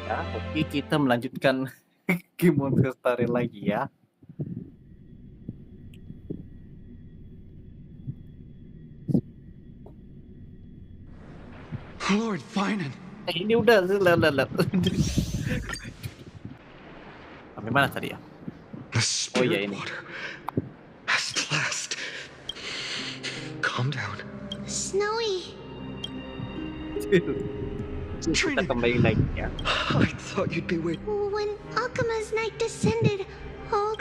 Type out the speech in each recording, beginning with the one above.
Ya, oke kita melanjutkan game Monster Story lagi ya. Lord Finan. Ini udah sampai mana tadi ya? The Oh iya spirit ini. water. At last. Calm down. Snowy, Kita kembali lagi ya. I thought you'd be waiting. when Alchema's night descended, all...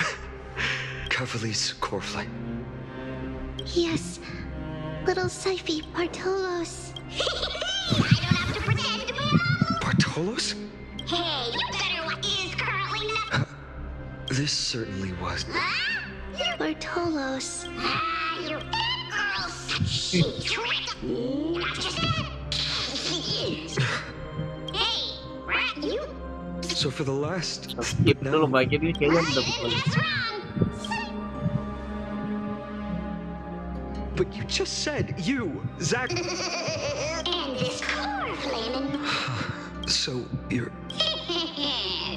Cavali's Coreflame. Yes, little Syphe Bartolos. I don't have to pretend to be all. Bartolos? Hey, you better what is currently not. This certainly was. Huh? Bartolos. You girl, such shit trick. Not just that. Hey, rat, you. So for the last. Skip dulu bagian ini kayaknya udah bukan. That's wrong. But you just said you, Zach. And this core flaming. So you're.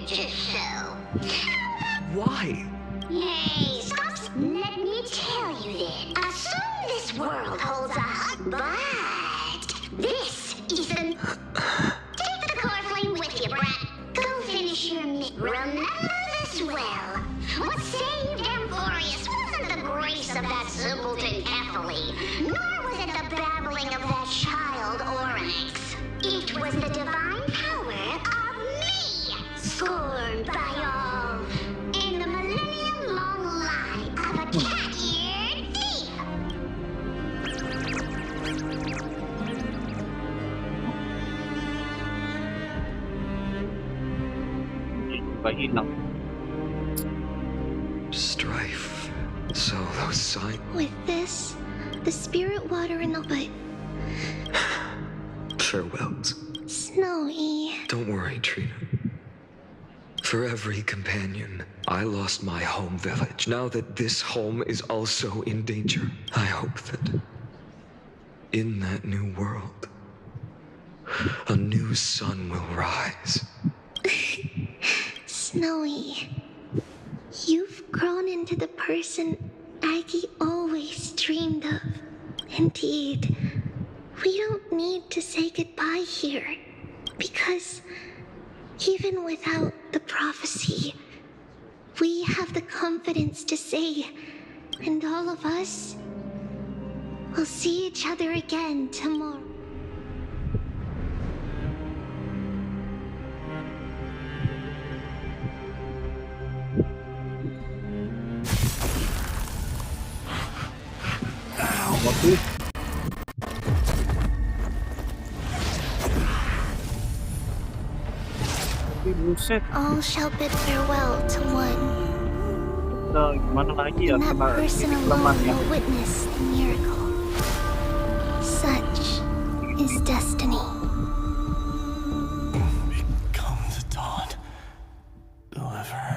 Just so. Why? Hey, stop. Let me tell you then. Assume this world holds a hut, but this is an. Take the core flame with you, brat. Go finish your Remember this well. What saved Amphorius wasn't the grace of that simpleton Ephyli, nor was it the babbling of that child Oryx. It was the divine power of me, scorned by all, and the millennium-long lie of a cat-eared thief. Coba hilang. Strife. So those signs. With this, the spirit water in the but Farewells. Snowy. Don't worry, Trina. For every companion, I lost my home village. Now that this home is also in danger, I hope that in that new world, a new sun will rise. Snowy, you've grown into the person Aggie always dreamed of. Indeed, we don't need to say goodbye here, because even without the prophecy, we have the confidence to say, and all of us will see each other again tomorrow. Waktu buset, All shall bid farewell to one, udah gimana lagi ya and that karena person ini alone kelemahan ya. will witness the miracle. Such is destiny. Become the dawn. Deliver.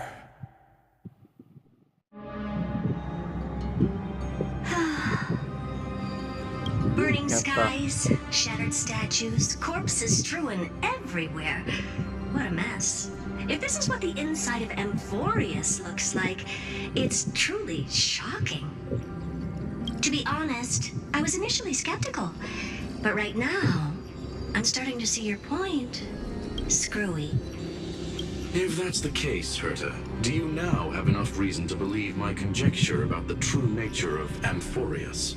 Burning Yep, skies, shattered statues, corpses strewn everywhere. What a mess. If this is what the inside of Amphorius looks like, it's truly shocking. To be honest, I was initially skeptical, but right now, I'm starting to see your point. Screwy. If that's the case, Herta, do you now have enough reason to believe my conjecture about the true nature of Amphorius?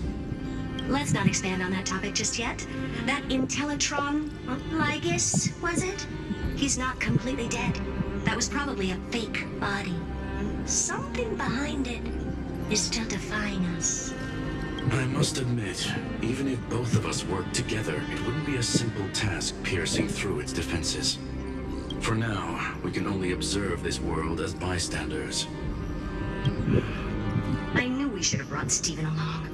Let's not expand on that topic just yet. That Intellitron, Lygus, was it? He's not completely dead. That was probably a fake body. Something behind it is still defying us. I must admit, even if both of us worked together, it wouldn't be a simple task piercing through its defenses. For now, we can only observe this world as bystanders. I knew we should have brought Stephen along.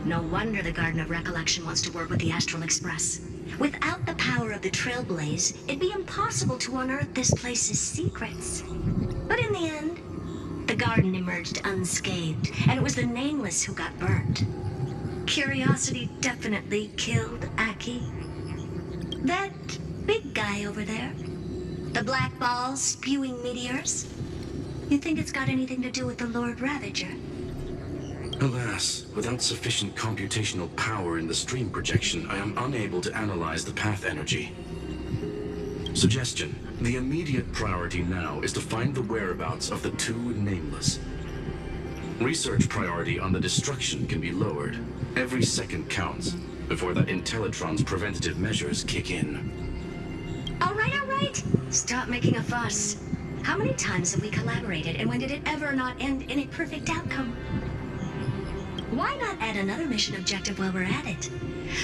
No wonder the Garden of Recollection wants to work with the Astral Express. Without the power of the Trailblaze, it'd be impossible to unearth this place's secrets. But in the end, the garden emerged unscathed, and it was the Nameless who got burnt. Curiosity definitely killed Aki. That big guy over there, The black balls spewing meteors? You think it's got anything to do with the Lord Ravager? Alas, without sufficient computational power in the stream projection, I am unable to analyze the path energy. Suggestion. The immediate priority now is to find the whereabouts of the two Nameless. Research priority on the destruction can be lowered. Every second counts before the Intellitron's preventative measures kick in. All right. Stop making a fuss. How many times have we collaborated, and when did it ever not end in a perfect outcome? Why not add another mission objective while we're at it?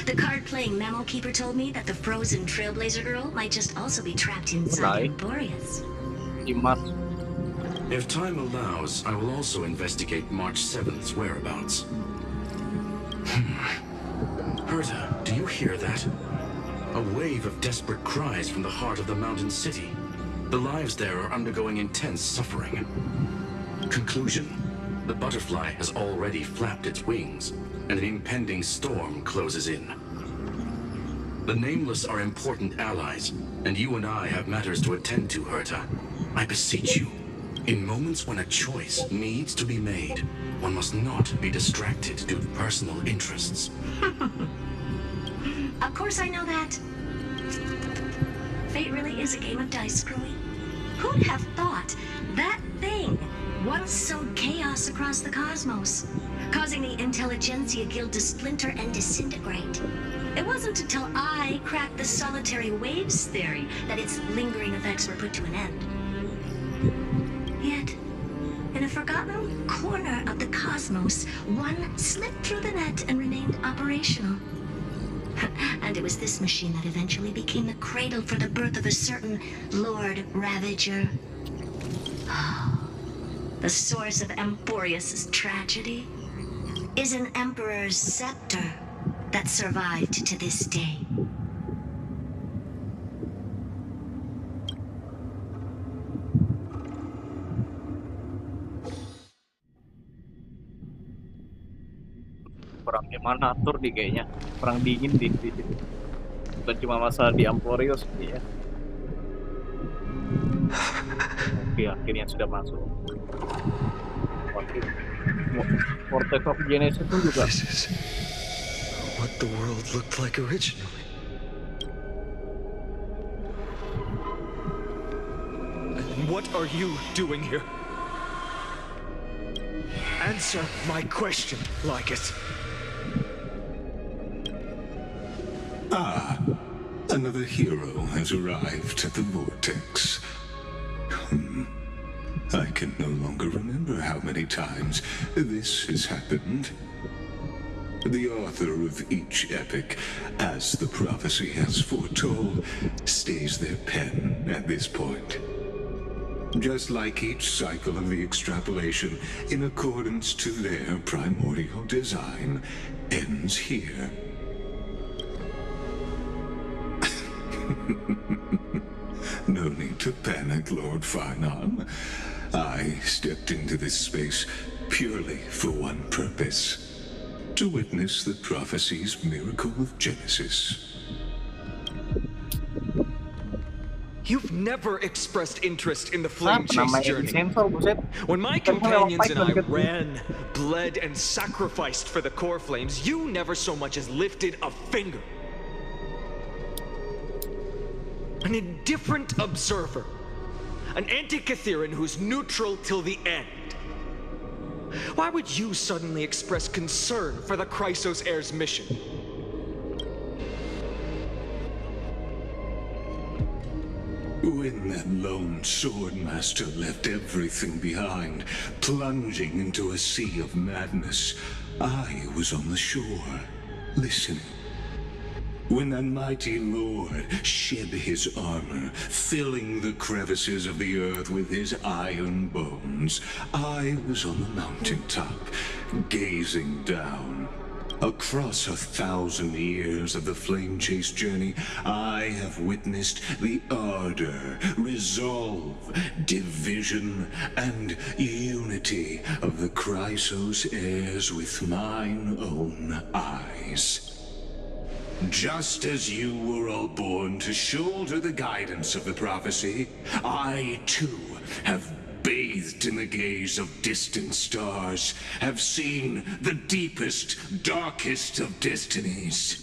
The card-playing Memo Keeper told me that the frozen Trailblazer girl might just also be trapped inside Emporius. You must. If time allows, I will also investigate March 7th's whereabouts. Herta, do you hear that? A wave of desperate cries from the heart of the mountain city. The lives there are undergoing intense suffering. Conclusion. The butterfly has already flapped its wings, and an impending storm closes in. The Nameless are important allies, and you and I have matters to attend to, Herta. I beseech you, in moments when a choice needs to be made, one must not be distracted due to personal interests. Of course I know that. Fate really is a game of dice, Screwy. Who'd have thought that thing once sowed chaos across the cosmos, causing the Intelligentsia Guild to splinter and disintegrate? It wasn't until I cracked the solitary waves theory that its lingering effects were put to an end. Yet, in a forgotten corner of the cosmos, one slipped through the net and remained operational. And it was this machine that eventually became the cradle for the birth of a certain Lord Ravager. The source of Emporius' tragedy is an Emperor's scepter that survived to this day. Perangnya mana atur di kayaknya. Perang dingin di situ. Bukan cuma masalah di Emporius ya. Oke, akhirnya sudah masuk. Vortex of Genesis pun juga. This is what the world looked like originally. What are you doing here? Answer my question, Lycus. Ah, another hero has arrived at the Vortex. I can no longer remember how many times this has happened. The author of each epic, as the prophecy has foretold, stays their pen at this point. Just like each cycle of the extrapolation, in accordance to their primordial design, ends here. No need to panic, Lord Farnon. I stepped into this space purely for one purpose: to witness the prophecy's miracle of Genesis. You've never expressed interest in the flame chase Namanya journey. sensor, buset. When my Kan companions and I lewat pipe ran, bled, and sacrificed for the core flames, you never so much as lifted a finger. An indifferent observer. An anti-Catheran who's neutral till the end. Why would you suddenly express concern for the Chrysos Heir's mission? When that lone swordmaster left everything behind, plunging into a sea of madness, I was on the shore, listening. When that mighty lord shed his armor, filling the crevices of the earth with his iron bones, I was on the mountaintop, gazing down. Across 1,000 years of the flame chase journey, I have witnessed the ardor, resolve, division, and unity of the Chrysos heirs with mine own eyes. Just as you were all born to shoulder the guidance of the prophecy, I too have bathed in the gaze of distant stars, have seen the deepest, darkest of destinies.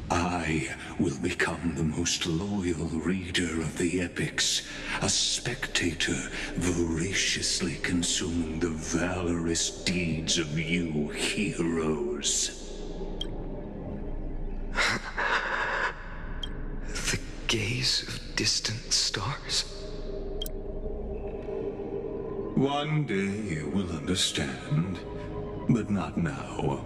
I will become the most loyal reader of the epics, a spectator voraciously consuming the valorous deeds of you heroes. The gaze of distant stars. One day you will understand, but not now.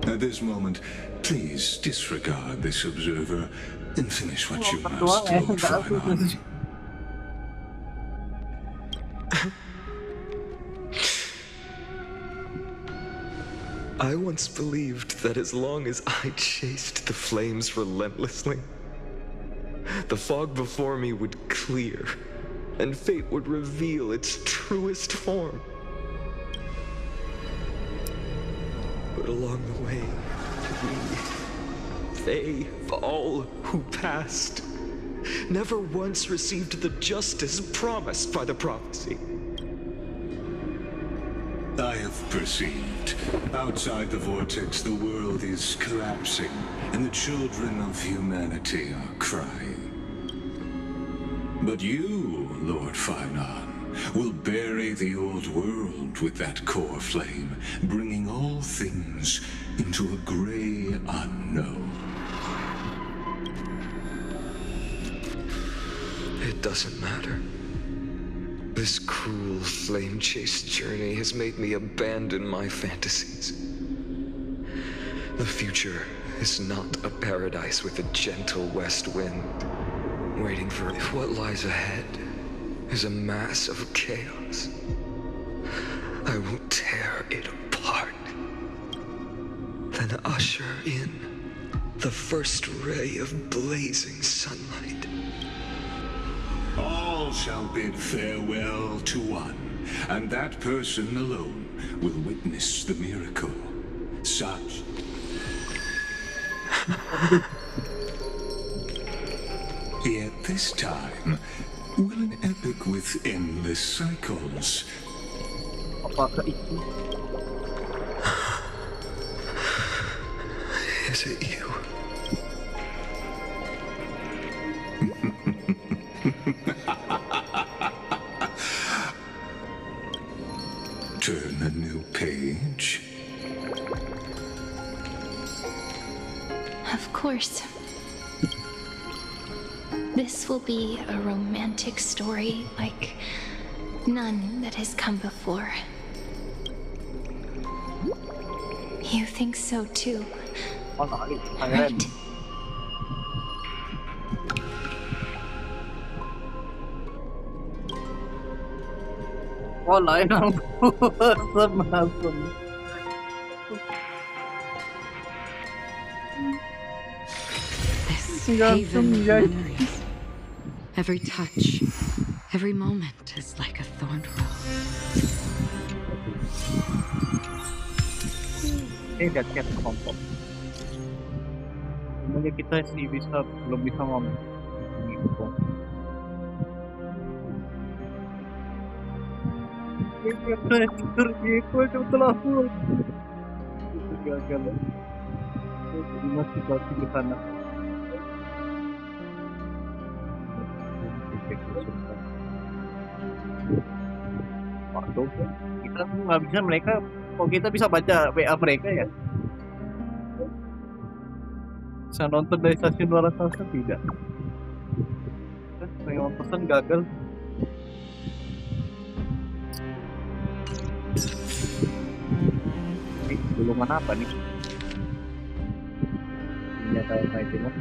At this moment, please disregard this observer and finish what you must, Lord Phrynon. I once believed that as long as I chased the flames relentlessly, the fog before me would clear, and fate would reveal its truest form. But along the way, they, all who passed, never once received the justice promised by the prophecy. I have perceived. Outside the vortex, the world is collapsing, and the children of humanity are crying. But you, Lord Phrynon, will bury the old world with that core flame, bringing all things into a gray unknown. It doesn't matter. This cruel flame-chased journey has made me abandon my fantasies. The future is not a paradise with a gentle west wind waiting for it. If what lies ahead is a mass of chaos, I will tear it apart. Then usher in the first ray of blazing sunlight. All shall bid farewell to one, and that person alone will witness the miracle. Such. Yet this time, will an epic with endless cycles. Apakah itu? Is it you? Turn a new page. Of course. This will be a romantic story like none that has come before. You think so too, right? Oh, lain ang masam. This haven of memories. Every touch, every moment is like a thorn rose. Lihat cat kompok. Sebenarnya kita sih belum bisa ngomong. Itu telah full. Itu gagal. Jadi masih balik di sana. Waktu kita nggak bisa mereka, kok kita bisa baca WA mereka ya? Bisa nonton dari stasiun luar sana tidak? Pengen pesan gagal. Ini gulungan apa nih? Ini kayak itu mah.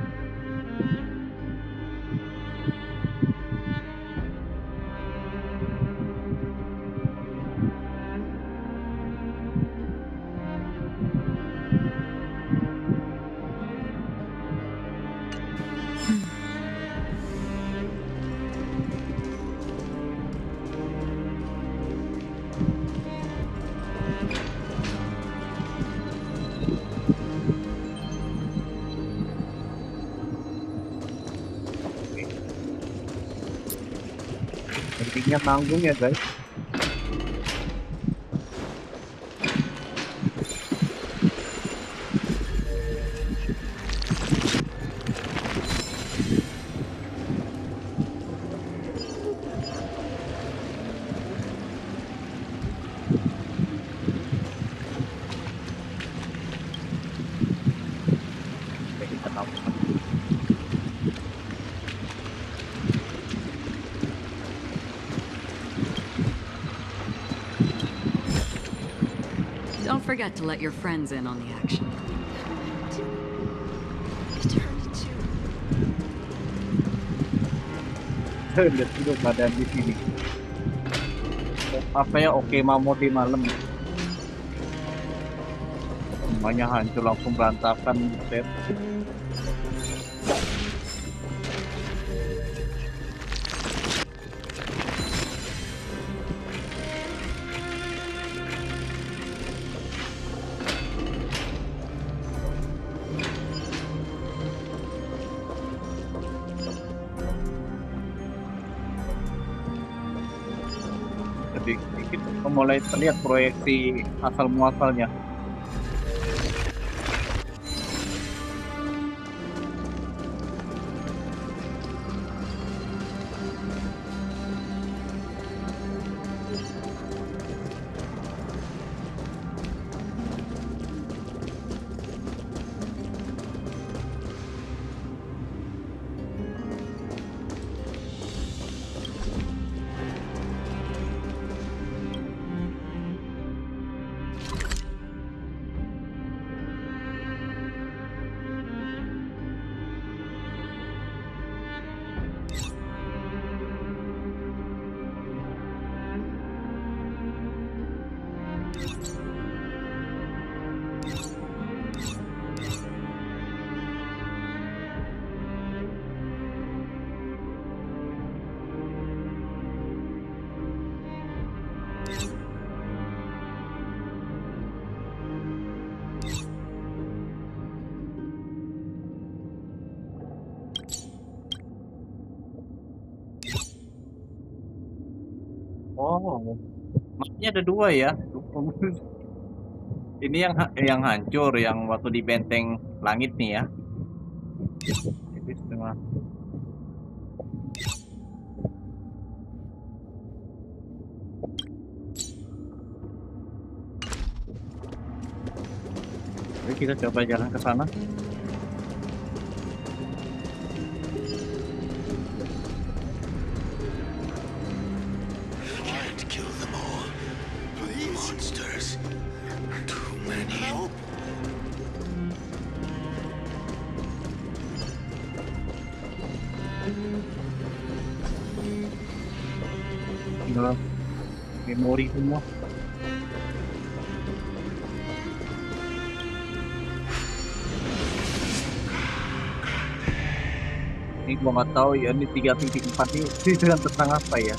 Dagingnya tanggung ya guys. Oke, kita tampung. Don't forget to let your friends in on the action. Lihat dulu badan di sini. Apa ya, oke mau di malam. Semuanya hancur langsung berantakan. Set. Sedikit mulai terlihat proyeksi asal muasalnya. Oh, maksudnya ada dua ya. Ini yang hancur, yang waktu di benteng langit nih ya. Ini setengah. Oke, kita coba jalan ke sana. Can't kill them all. Please. Monsters. Too many. Help. Tinggal memori semua. Ini gua nggak tahu ya, ini 3.4 ini dengan tentang apa ya?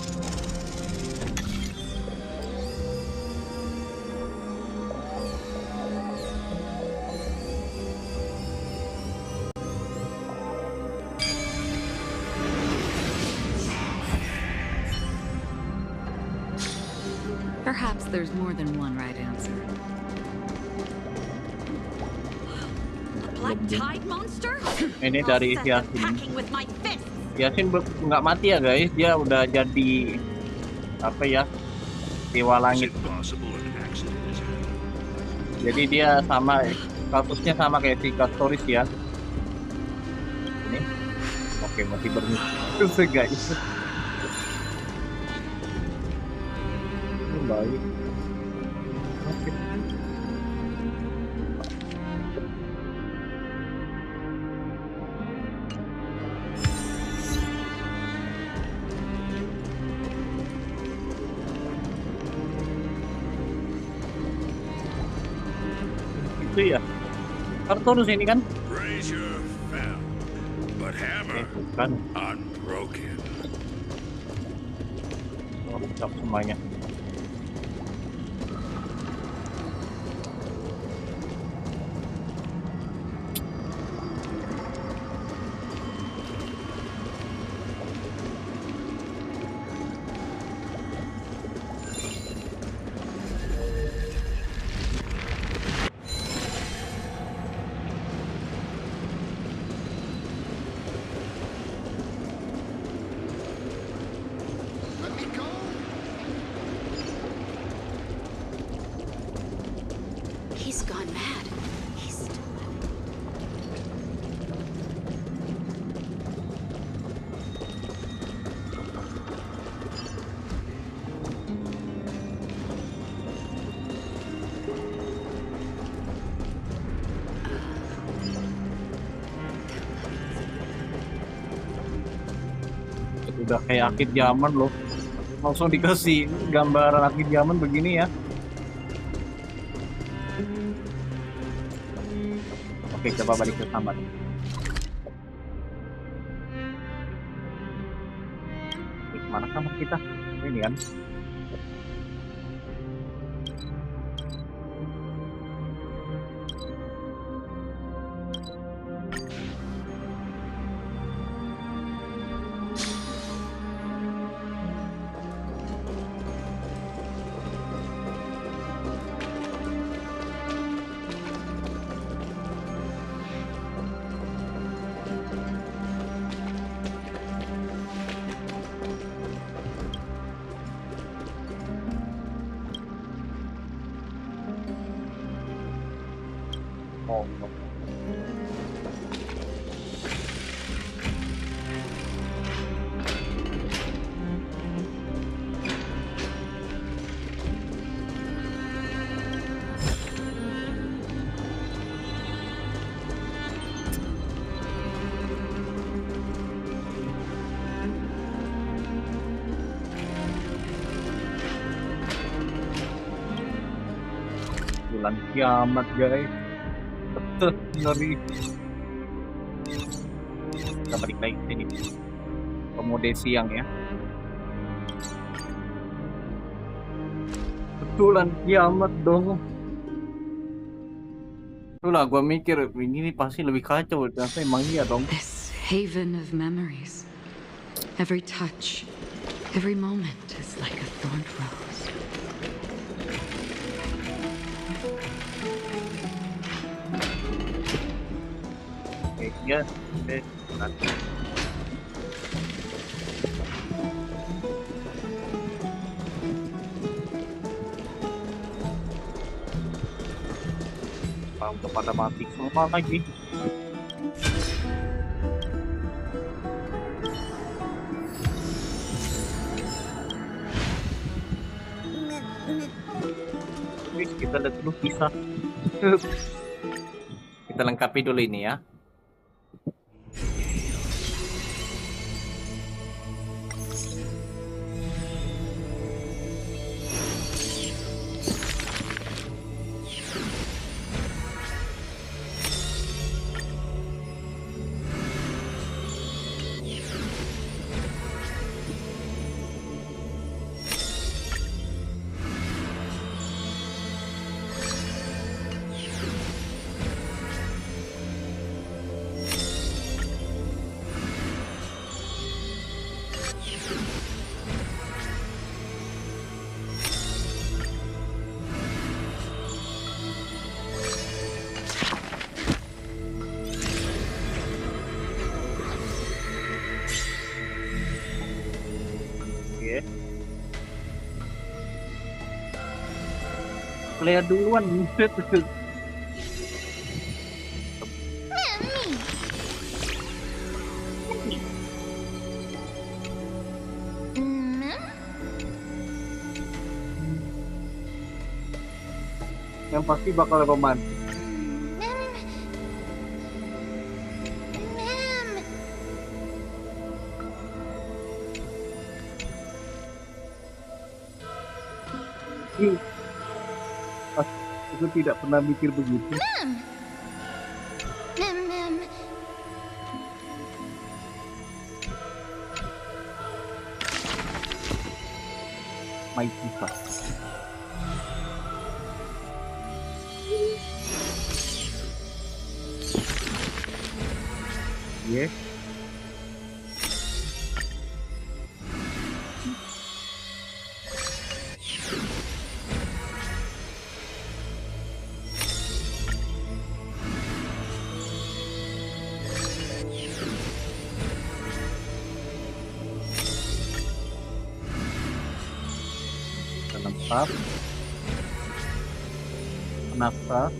Perhaps there's more than one right answer. Black Tide monster? Ini dari Yasin. Packing with my fists. Yasin nggak mati ya guys, dia udah jadi apa ya, dewa langit. Jadi dia sama statusnya sama kayak si Castoris ya. Ini, oke masih bermusuh guys. Ini baik. Oke. Itu ya, Artorus ini kan? Brazier fell, but hammer Bukan. unbroken. Oh, lengkap semuanya. Udah kayak akhir zaman loh. Langsung dikasih gambaran akhir zaman begini ya. Oke, coba balik ke kamar. Mana kamar kita? Ini kan. Oh. Bulan kiamat guys. Ngeri. Kita balik lagi sini. Pemuda siang ya. Betulan kiamat dong. Itulah gua mikir ini pasti lebih kacau. Ternyata emang iya dong. This haven of memories. Every touch, every moment is like a thorned rose. Ya, udah pada mati semua lagi. Wih, kita lihat dulu kisah. Kita lengkapi dulu ini ya. Lea duluan. Yang pasti bakal romantis. Aku tidak pernah mikir begitu. My Jesus. Yeah. Kenapa?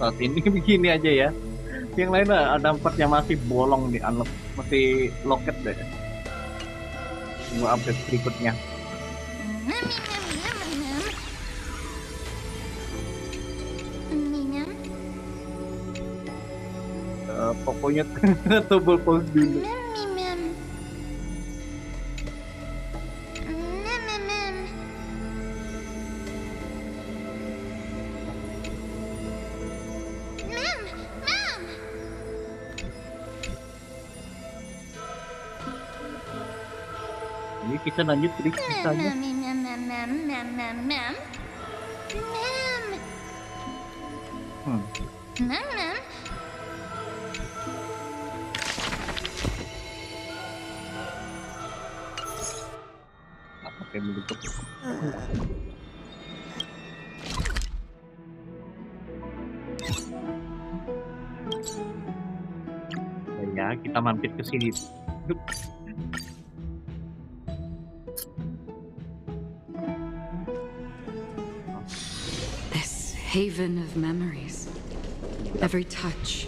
saat ini begini aja ya. Yang lain ada 4 yang masih bolong di unlock, masih locket deh. Tunggu update berikutnya. Pokoknya double pause dulu. Ini kita lanjut trik saja. Pakai menutup. Ya, kita mampir ke sini. This haven of memories. Every touch,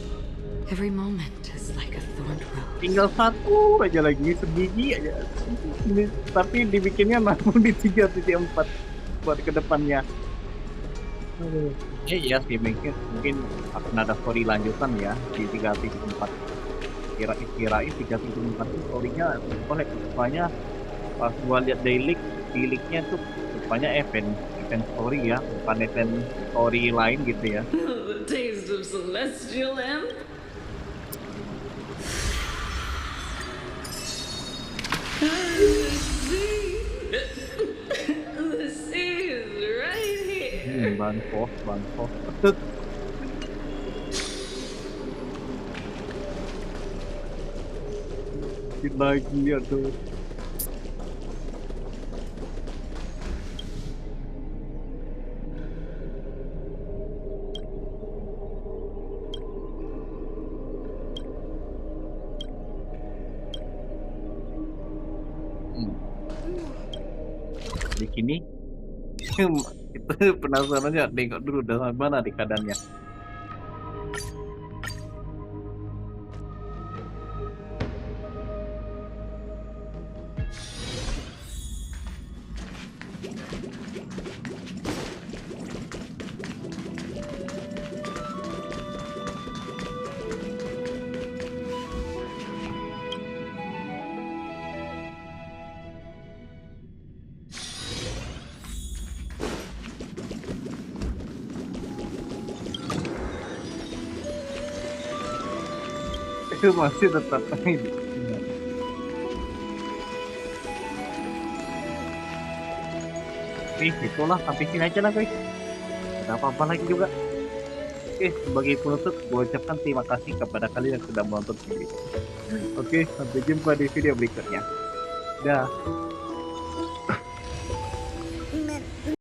every moment is like a thorned rose. Tinggal satu aja lagi, sebiji aja. Ini, tapi dibikinnya namun di 3.4 buat kedepannya. Iya sih, mungkin akan ada story lanjutan ya di 3.4. Kirain 3.4 itu story-nya rupanya pas gua lihat daily-nya tuh rupanya event story ya, bukan event story lain gitu ya. The taste of celestial M. The sea is right here. Banfos. Lagi aduh. Di sini kita penasarannya nengok dulu dengan mana di keadaannya. Itu masih tetap ini. Itulah sampai sini aja lah guys. Ada apa-apa lagi juga. Oke, sebagai penutup, gue ucapkan terima kasih kepada kalian yang sudah menonton video. Oke, sampai jumpa di video berikutnya. Dah.